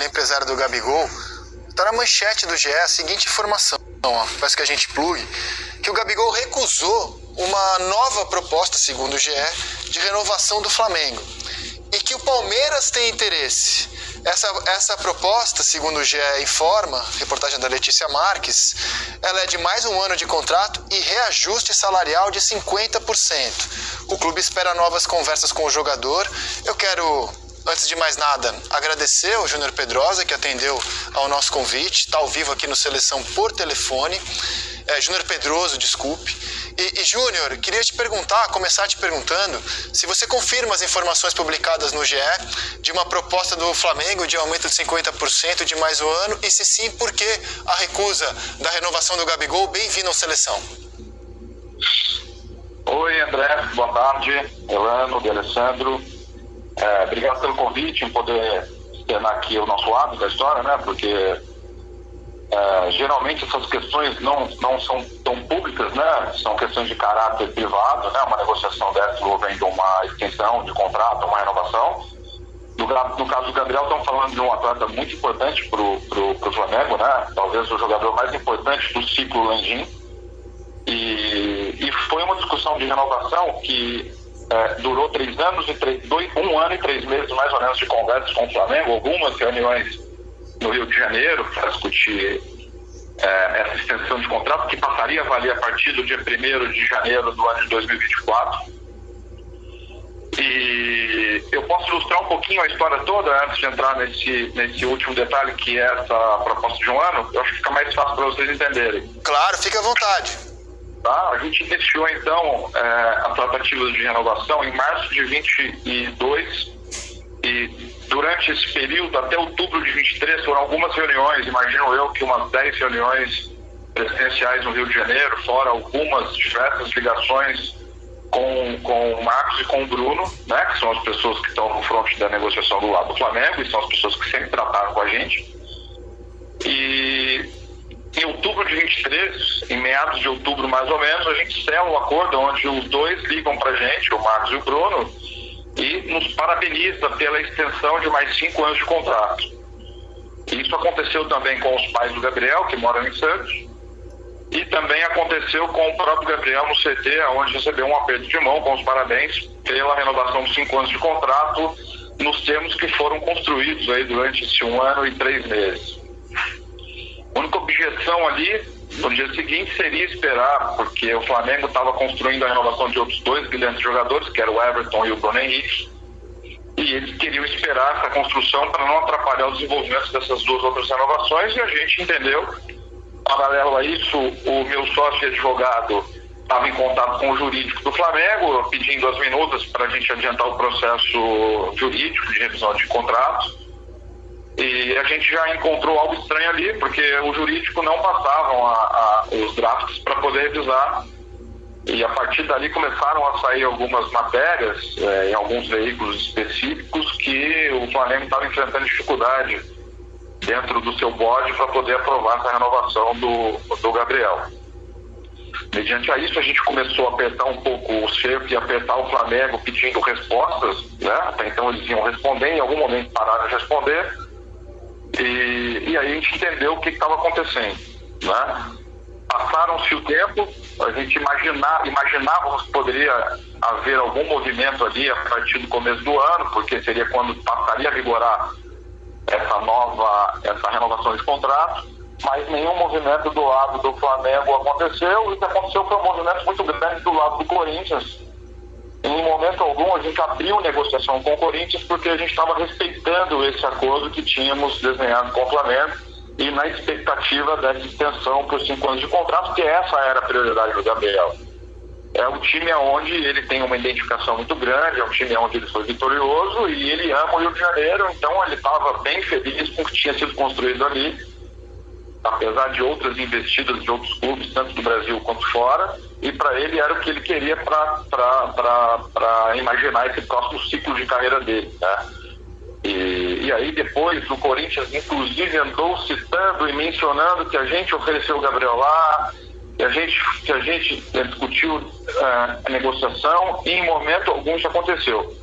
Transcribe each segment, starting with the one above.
ele é empresário do Gabigol, está na manchete do GE a seguinte informação, ó, parece que a gente plugue, que o Gabigol recusou uma nova proposta, segundo o GE, de renovação do Flamengo, e que o Palmeiras tem interesse. Essa proposta, segundo o GE informa, reportagem da Letícia Marques, ela é de mais um ano de contrato e reajuste salarial de 50%. O clube espera novas conversas com o jogador. Eu quero, antes de mais nada, agradecer ao Júnior Pedrosa, que atendeu ao nosso convite, está ao vivo aqui no Seleção por telefone. Júnior Pedroso, desculpe. E Júnior, queria te perguntar, começar te perguntando, se você confirma as informações publicadas no GE de uma proposta do Flamengo de aumento de 50% de mais um ano, e se sim, por que a recusa da renovação do Gabigol? Bem-vindo ao Seleção. Oi, André, boa tarde. Elano, de Alessandro. Obrigado pelo convite, em poder externar aqui o nosso lado da história, né? Porque geralmente essas questões não são tão públicas, né? São questões de caráter privado, né? Uma negociação dessa envolvendo uma extensão de contrato, uma renovação. No caso do Gabriel, estamos falando de um atleta muito importante para o Flamengo, né? Talvez o jogador mais importante do ciclo Landim. E foi uma discussão de renovação que durou 3 anos e 1 ano e 3 meses mais ou menos de conversas com o Flamengo, algumas reuniões no Rio de Janeiro para discutir essa extensão de contrato que passaria a valer a partir do dia 1º de janeiro do ano de 2024. E eu posso ilustrar um pouquinho a história toda antes de entrar nesse último detalhe, que é essa proposta de 1 ano. Eu acho que fica mais fácil para vocês entenderem. Claro, fique à vontade. Tá? A gente iniciou então as tratativas de renovação em março de 22 e durante esse período, até outubro de 23, foram algumas reuniões, imagino eu que umas 10 reuniões presenciais no Rio de Janeiro, fora algumas diversas ligações com o Marcos e com o Bruno, né, que são as pessoas que estão no front da negociação do lado do Flamengo e são as pessoas que sempre trataram com a gente. E em outubro de 23, em meados de outubro mais ou menos, a gente sela um acordo onde os dois ligam pra gente, o Marcos e o Bruno, e nos parabeniza pela extensão de mais 5 anos de contrato. Isso aconteceu também com os pais do Gabriel, que moram em Santos, e também aconteceu com o próprio Gabriel no CT, onde recebeu um aperto de mão com os parabéns pela renovação de 5 anos de contrato, nos termos que foram construídos aí durante esse 1 ano e 3 meses. A única objeção ali, no dia seguinte, seria esperar, porque o Flamengo estava construindo a renovação de outros 2 brilhantes jogadores, que era o Everton e o Bruno Henrique, e eles queriam esperar essa construção para não atrapalhar o desenvolvimento dessas 2 outras renovações, e a gente entendeu. Paralelo a isso, o meu sócio e advogado estava em contato com o jurídico do Flamengo, pedindo as minutas para a gente adiantar o processo jurídico de revisão de contratos. E a gente já encontrou algo estranho ali, porque o jurídico não passavam os drafts para poder revisar. E a partir dali começaram a sair algumas matérias em alguns veículos específicos que o Flamengo estava enfrentando dificuldade dentro do seu board para poder aprovar essa renovação do Gabriel. Mediante a isso, a gente começou a apertar um pouco o cerco e apertar o Flamengo pedindo respostas, né? Até então eles iam responder, em algum momento pararam de responder. E aí a gente entendeu o que estava acontecendo, né? Passaram-se o tempo, a gente imaginávamos que poderia haver algum movimento ali a partir do começo do ano, porque seria quando passaria a vigorar essa renovação de contrato, mas nenhum movimento do lado do Flamengo aconteceu, e o que aconteceu foi um movimento muito grande do lado do Corinthians. Em momento algum a gente abriu negociação com o Corinthians porque a gente estava respeitando esse acordo que tínhamos desenhado com o Flamengo e na expectativa dessa extensão por 5 anos de contrato, porque essa era a prioridade do Gabriel. É um time onde ele tem uma identificação muito grande, é um time onde ele foi vitorioso e ele ama o Rio de Janeiro, então ele estava bem feliz com o que tinha sido construído ali, apesar de outras investidas de outros clubes, tanto do Brasil quanto fora, e para ele era o que ele queria para imaginar esse próximo ciclo de carreira dele, né? E aí depois o Corinthians inclusive andou citando e mencionando que a gente ofereceu o Gabriel lá, que a gente discutiu a negociação, e em momento algum isso aconteceu.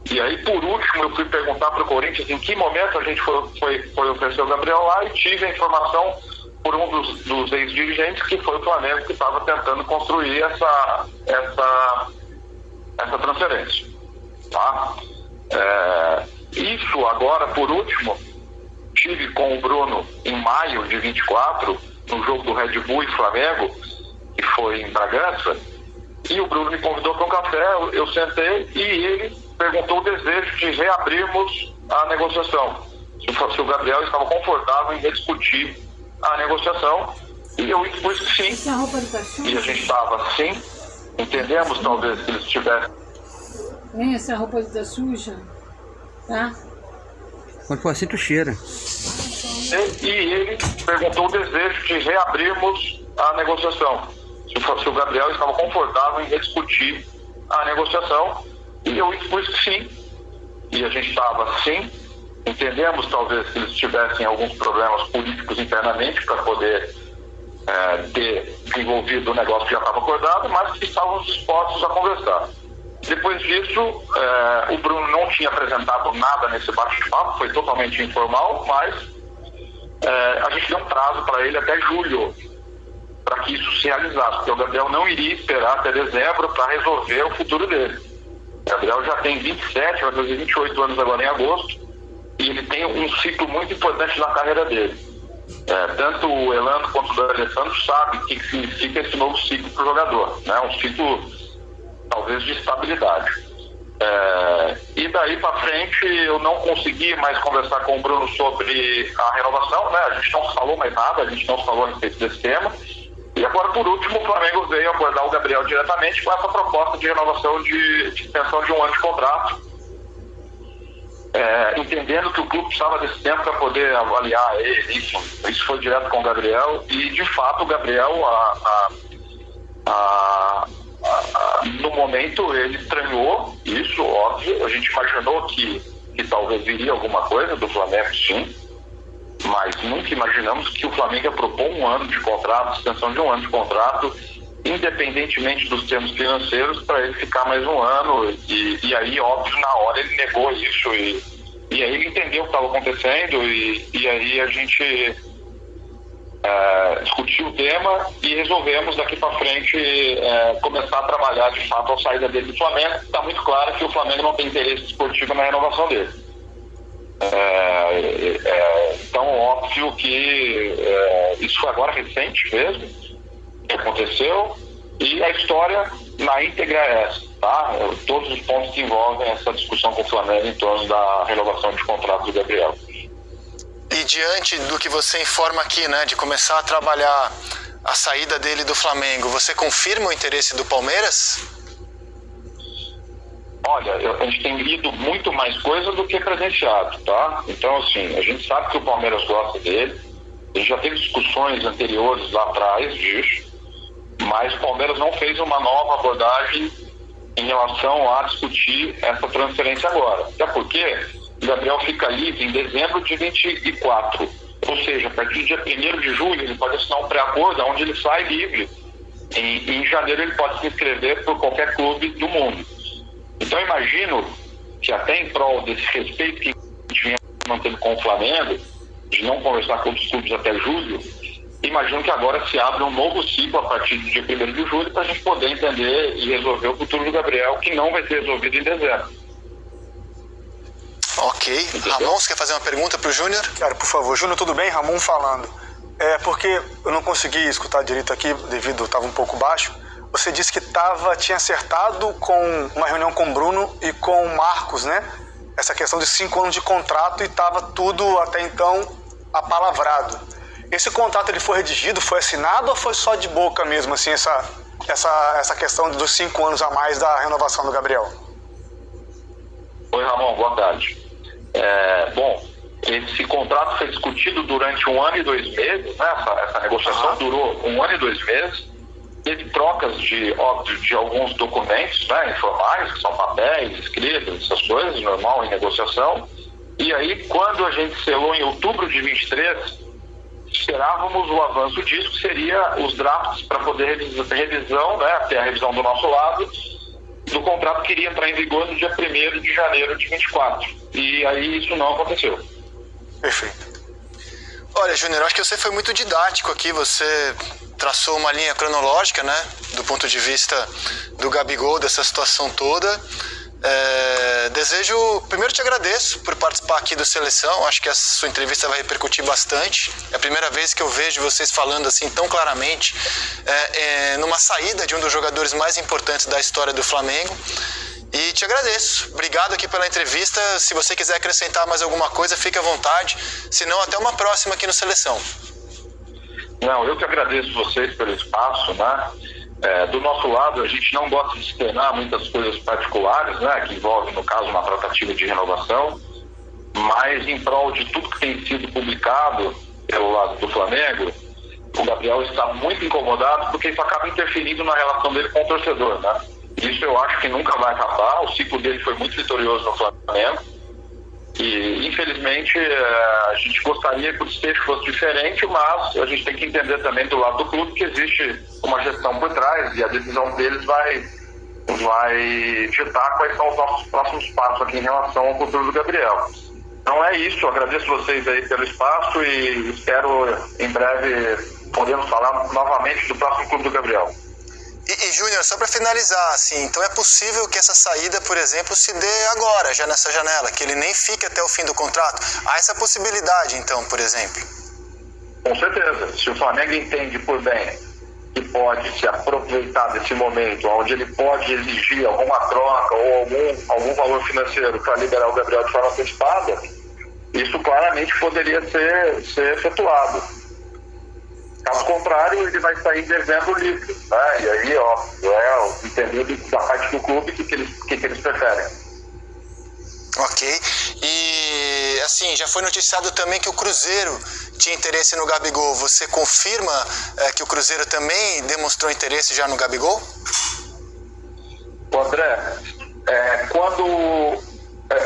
E aí, por último, eu fui perguntar para o Corinthians em que momento a gente foi oferecer o Gabriel lá e tive a informação por um dos ex-dirigentes que foi o Flamengo que estava tentando construir essa transferência. Tá? Isso agora, por último, tive com o Bruno em maio de 24, no jogo do Red Bull e Flamengo, que foi em Bragança, e o Bruno me convidou para um café, eu sentei e ele perguntou o desejo de reabrirmos a negociação. Se o Gabriel estava confortável em rediscutir a negociação, e eu expus que sim. E a gente estava sim, entendemos talvez que eles tivessem. Essa roupa tá suja, tá? Quando for assim, tu cheira. E ele perguntou o desejo de reabrirmos a negociação. Se o Gabriel estava confortável em rediscutir a negociação, e eu expus que sim. E a gente estava sim, entendemos talvez que eles tivessem alguns problemas políticos internamente para poder ter desenvolvido o negócio que já estava acordado, mas que estávamos dispostos a conversar. Depois disso, o Bruno não tinha apresentado nada nesse bate-papo, foi totalmente informal, mas a gente deu um prazo para ele até julho, para que isso se realizasse, porque o Gabriel não iria esperar até dezembro para resolver o futuro dele. O Gabriel já tem 27, vai fazer 28 anos agora em agosto, e ele tem um ciclo muito importante na carreira dele. Tanto o Elano quanto o Alessandro sabem o que significa esse novo ciclo para o jogador, né? Um ciclo talvez de estabilidade. E daí para frente eu não consegui mais conversar com o Bruno sobre a renovação, né? A gente não falou mais nada, a gente não falou a respeito desse tema. E agora, por último, o Flamengo veio abordar o Gabriel diretamente com essa proposta de renovação de extensão de 1 ano de contrato, entendendo que o clube precisava desse tempo para poder avaliar ele. Isso foi direto com o Gabriel e, de fato, o Gabriel, no momento, ele estranhou isso, óbvio. A gente imaginou que talvez viria alguma coisa do Flamengo, sim, mas nunca imaginamos que o Flamengo ia propor 1 ano de contrato, extensão de 1 ano de contrato, independentemente dos termos financeiros, para ele ficar mais 1 ano. E aí, óbvio, na hora ele negou isso e aí ele entendeu o que estava acontecendo e aí a gente discutiu o tema e resolvemos daqui para frente começar a trabalhar de fato a saída dele do Flamengo. Está muito claro que o Flamengo não tem interesse esportivo na renovação dele. Então, óbvio que isso foi agora recente mesmo, que aconteceu, e a história na íntegra é essa, tá? Todos os pontos que envolvem essa discussão com o Flamengo em torno da renovação de contrato do Gabriel. E diante do que você informa aqui, né, de começar a trabalhar a saída dele do Flamengo, você confirma o interesse do Palmeiras? Olha, a gente tem lido muito mais coisa do que presenciado, tá? Então, assim, a gente sabe que o Palmeiras gosta dele, a gente já teve discussões anteriores lá atrás disso, mas o Palmeiras não fez uma nova abordagem em relação a discutir essa transferência agora. Até porque o Gabriel fica livre em dezembro de 24, ou seja, a partir do dia 1º de julho ele pode assinar um pré-acordo onde ele sai livre. Em janeiro ele pode se inscrever por qualquer clube do mundo. Então imagino que até em prol desse respeito que a gente vinha mantendo com o Flamengo, de não conversar com outros clubes até julho, imagino que agora se abre um novo ciclo a partir do dia 1º de julho para a gente poder entender e resolver o futuro do Gabriel, que não vai ser resolvido em dezembro. Ok. Entendeu? Ramon, você quer fazer uma pergunta para o Júnior? Quero, por favor. Júnior, tudo bem? Ramon falando. Porque eu não consegui escutar direito aqui, devido, estava um pouco baixo. Você disse que tinha acertado com uma reunião com o Bruno e com o Marcos, né? Essa questão de 5 anos de contrato e estava tudo até então apalavrado. Esse contrato ele foi redigido, foi assinado ou foi só de boca mesmo, assim, essa questão dos 5 anos a mais da renovação do Gabriel? Oi, Ramon, boa tarde. Bom, esse contrato foi discutido durante 1 ano e 2 meses, né? Essa negociação durou 1 ano e 2 meses. Teve trocas de alguns documentos, né, informais, que são papéis, escritos, essas coisas, normal em negociação. E aí, quando a gente selou em outubro de 23, esperávamos o avanço disso, que seria os drafts para poder revisão, né, ter a revisão do nosso lado, do contrato que iria entrar em vigor no dia 1º de janeiro de 24. E aí isso não aconteceu. Perfeito. Olha, Júnior, acho que você foi muito didático aqui, você traçou uma linha cronológica, né, do ponto de vista do Gabigol, dessa situação toda. Primeiro te agradeço por participar aqui do Seleção, acho que a sua entrevista vai repercutir bastante. É a primeira vez que eu vejo vocês falando assim tão claramente numa saída de um dos jogadores mais importantes da história do Flamengo. E te agradeço. Obrigado aqui pela entrevista. Se você quiser acrescentar mais alguma coisa, fique à vontade. Se não, até uma próxima aqui no Seleção. Não, eu que agradeço vocês pelo espaço, né? Do nosso lado, a gente não gosta de externar muitas coisas particulares, né? Que envolvem, no caso, uma tratativa de renovação. Mas, em prol de tudo que tem sido publicado pelo lado do Flamengo, o Gabriel está muito incomodado porque isso acaba interferindo na relação dele com o torcedor, né? Isso eu acho que nunca vai acabar. O ciclo dele foi muito vitorioso no Flamengo e, infelizmente, a gente gostaria que o desfecho fosse diferente, mas a gente tem que entender também do lado do clube que existe uma gestão por trás e a decisão deles vai ditar quais são os nossos próximos passos aqui em relação ao futuro do Gabriel. Então é isso, eu agradeço vocês aí pelo espaço e espero em breve podermos falar novamente do próximo clube do Gabriel. E Júnior, só para finalizar, assim, então é possível que essa saída, por exemplo, se dê agora, já nessa janela, que ele nem fique até o fim do contrato? Há essa possibilidade, então, por exemplo? Com certeza. Se o Flamengo entende por bem que pode se aproveitar desse momento, onde ele pode exigir alguma troca ou algum valor financeiro para liberar o Gabriel de forma antecipada, isso claramente poderia ser efetuado. Caso contrário, ele vai sair devendo livre, né? E aí, entender da parte do clube o que eles preferem. Ok. E, assim, já foi noticiado também que o Cruzeiro tinha interesse no Gabigol. Você confirma que o Cruzeiro também demonstrou interesse já no Gabigol? André, quando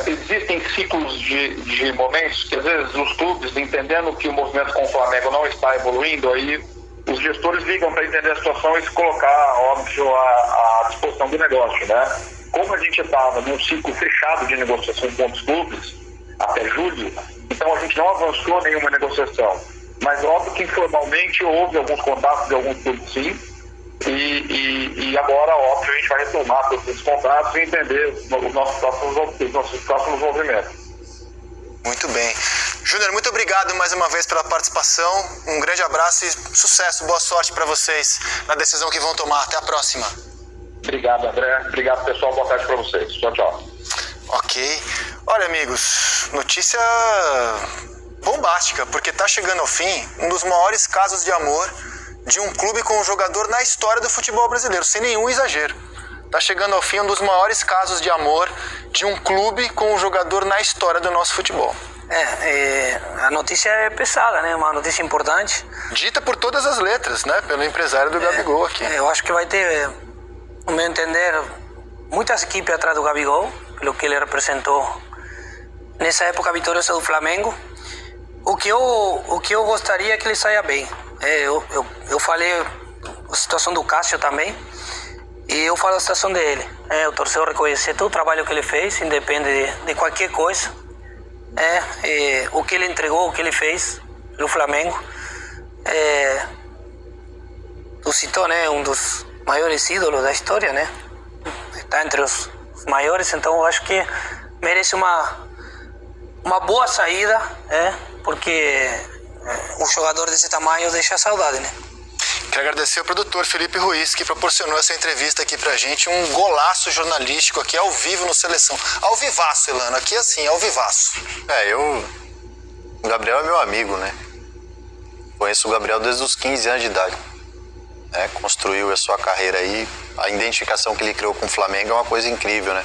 existem ciclos de momentos que às vezes os clubes, entendendo que o movimento com o Flamengo não está evoluindo, aí os gestores ligam para entender a situação e se colocar, óbvio, à disposição do negócio, né? Como a gente estava num ciclo fechado de negociação com os clubes até julho, então a gente não avançou nenhuma negociação, mas óbvio que informalmente houve alguns contatos de alguns clubes, sim. E agora, óbvio, a gente vai retomar todos esses contratos e entender os nossos próximos movimentos. Muito bem. Júnior, muito obrigado mais uma vez pela participação. Um grande abraço e sucesso, boa sorte para vocês na decisão que vão tomar. Até a próxima. Obrigado, André. Obrigado, pessoal. Boa tarde para vocês. Tchau, tchau. Ok. Olha, amigos, notícia bombástica, porque está chegando ao fim um dos maiores casos de amor de um clube com um jogador na história do futebol brasileiro, sem nenhum exagero. Está chegando ao fim um dos maiores casos de amor de um clube com um jogador na história do nosso futebol. A notícia é pesada, né? Uma notícia importante. Dita por todas as letras, né? Pelo empresário do Gabigol aqui. Eu acho que vai ter, no meu entender, muitas equipes atrás do Gabigol, pelo que ele representou nessa época vitoriosa do Flamengo. O que eu gostaria é que ele saia bem. Eu falei a situação do Cássio também, e eu falo a situação dele. O torcedor reconhecer todo o trabalho que ele fez, independe de qualquer coisa. O que ele entregou, o que ele fez no Flamengo. Tu citou, né, um dos maiores ídolos da história, né? Está entre os maiores, então eu acho que merece uma boa saída, porque um jogador desse tamanho deixa saudade, né? Quero agradecer ao produtor Felipe Ruiz, que proporcionou essa entrevista aqui pra gente, um golaço jornalístico aqui ao vivo no Seleção. Ao vivaço, Elano, aqui assim, ao vivaço. O Gabriel é meu amigo, né? Conheço o Gabriel desde os 15 anos de idade. Construiu a sua carreira aí. A identificação que ele criou com o Flamengo é uma coisa incrível, né?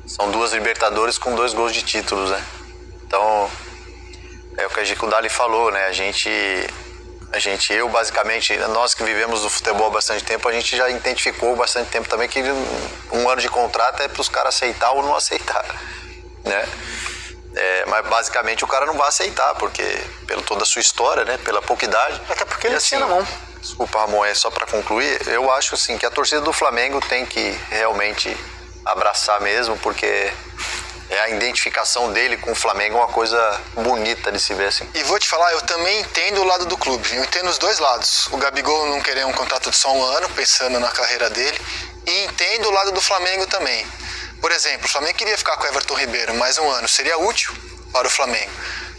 São 2 Libertadores com 2 gols de títulos, né? Então, é o que o Dali falou, né? Eu basicamente, nós que vivemos do futebol há bastante tempo, a gente já identificou bastante tempo também que um ano de contrato é para os caras aceitar ou não aceitar, né? Mas basicamente o cara não vai aceitar, porque pela toda a sua história, né? Pela pouca idade. Até porque ele assim, tinha na mão. Desculpa, Ramon, é só para concluir. Eu acho assim que a torcida do Flamengo tem que realmente abraçar mesmo, porque a identificação dele com o Flamengo é uma coisa bonita de se ver assim. E vou te falar, eu também entendo o lado do clube, eu entendo os dois lados. O Gabigol não querer um contrato de só um ano, pensando na carreira dele, e entendo o lado do Flamengo também. Por exemplo, o Flamengo queria ficar com o Everton Ribeiro mais um ano, seria útil para o Flamengo,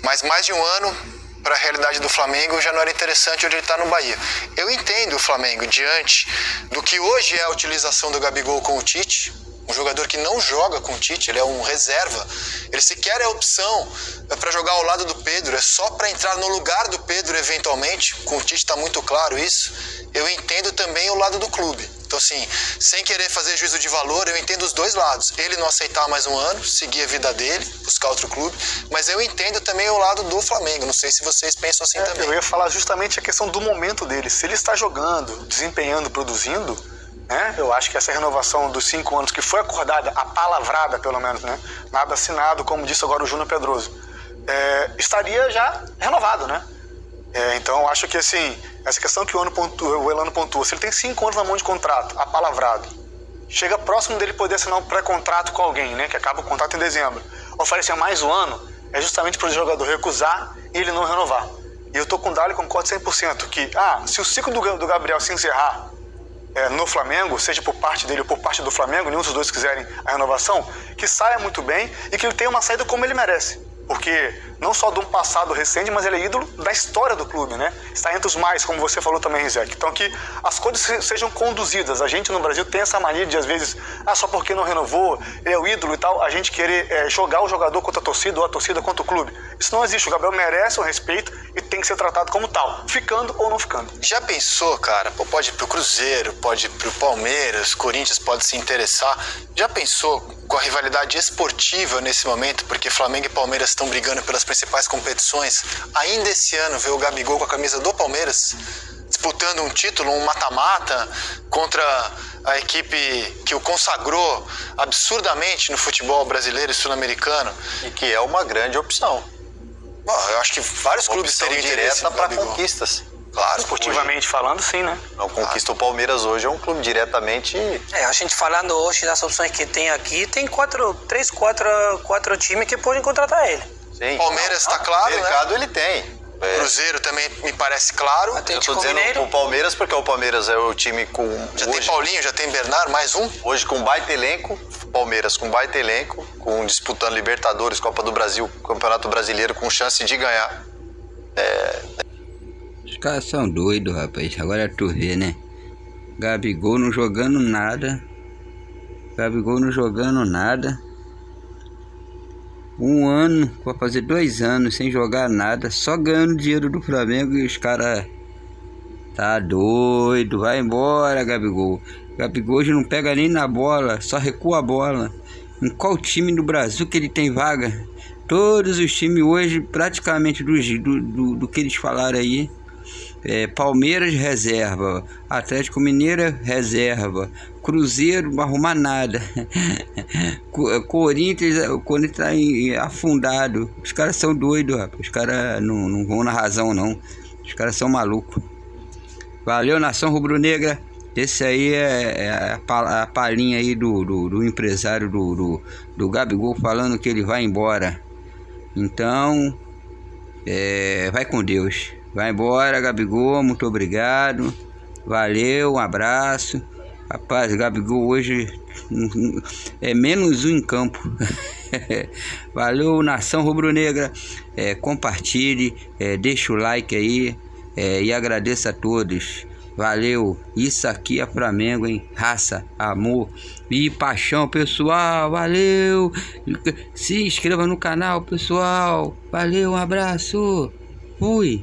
mas mais de um ano para a realidade do Flamengo já não era interessante onde ele está no Bahia. Eu entendo o Flamengo diante do que hoje é a utilização do Gabigol com o Tite, um jogador que não joga com o Tite, ele é um reserva, ele sequer é opção para jogar ao lado do Pedro, é só para entrar no lugar do Pedro eventualmente, com o Tite está muito claro isso. Eu entendo também o lado do clube. Então, assim, sem querer fazer juízo de valor, eu entendo os dois lados. Ele não aceitar mais um ano, seguir a vida dele, buscar outro clube, mas eu entendo também o lado do Flamengo. Não sei se vocês pensam assim também. Eu ia falar justamente a questão do momento dele. Se ele está jogando, desempenhando, produzindo, né, eu acho que essa renovação dos 5 anos que foi acordada, apalavrada pelo menos, né, nada assinado, como disse agora o Júnior Pedroso, estaria já renovado, né? Então, eu acho que, assim, essa questão que o Elano pontua, se ele tem 5 anos na mão de contrato, apalavrado, chega próximo dele poder assinar um pré-contrato com alguém, né, que acaba o contrato em dezembro, oferecer mais um ano, é justamente para o jogador recusar e ele não renovar. E eu tô com o Dali, concordo 100%, que, se o ciclo do Gabriel se encerrar no Flamengo, seja por parte dele ou por parte do Flamengo, nenhum dos dois quiserem a renovação, que saia muito bem e que ele tenha uma saída como ele merece. Porque não só de um passado recente, mas ele é ídolo da história do clube, né? Está entre os mais, como você falou também, Rizek. Então que as coisas sejam conduzidas. A gente no Brasil tem essa mania de, às vezes, só porque não renovou, ele é o ídolo e tal, a gente querer jogar o jogador contra a torcida ou a torcida contra o clube. Isso não existe. O Gabriel merece o respeito e tem que ser tratado como tal, ficando ou não ficando. Já pensou, cara? Pode ir pro Cruzeiro, pode ir pro Palmeiras, Corinthians pode se interessar. Já pensou com a rivalidade esportiva nesse momento, porque Flamengo e Palmeiras estão brigando pelas principais competições, ainda esse ano ver o Gabigol com a camisa do Palmeiras disputando um título, um mata-mata contra a equipe que o consagrou absurdamente no futebol brasileiro e sul-americano. E que é uma grande opção. Bom, eu acho que vários clubes teriam interesse para conquistas. Claro, esportivamente falando, sim, né? Não conquista o Palmeiras hoje, é um clube diretamente... A gente falando hoje das opções que tem aqui, tem 4 times que podem contratar ele. Sim. Palmeiras está claro, mercado, né? Ele tem. Cruzeiro também me parece claro. Eu tô dizendo o Palmeiras porque o Palmeiras é o time com... Já hoje, tem Paulinho, já tem Bernardo, mais um. Hoje com baita elenco, Palmeiras com baita elenco, disputando Libertadores, Copa do Brasil, Campeonato Brasileiro, com chance de ganhar. Os caras são doidos, rapaz. Agora tu vê, né? Gabigol não jogando nada. Um ano, vai fazer 2 anos sem jogar nada, só ganhando dinheiro do Flamengo e os caras... Tá doido, vai embora, Gabigol. Gabigol hoje não pega nem na bola, só recua a bola. Em qual time do Brasil que ele tem vaga? Todos os times hoje, praticamente do que eles falaram aí, Palmeiras reserva, Atlético Mineiro reserva, Cruzeiro não vai arrumar nada, Corinthians tá afundado. Os caras são doidos, rapaz. Os caras não vão na razão, não. Os caras são malucos. Valeu, nação rubro-negra. Esse aí é a palhinha aí do empresário do Gabigol falando que ele vai embora. Então, vai com Deus. Vai embora, Gabigol, muito obrigado. Valeu, um abraço. Rapaz, Gabigol hoje é menos um em campo. Valeu, nação rubro-negra. Compartilhe, deixa o like aí e agradeço a todos. Valeu, isso aqui é Flamengo, hein? Raça, amor e paixão, pessoal. Valeu, se inscreva no canal, pessoal. Valeu, um abraço. Fui.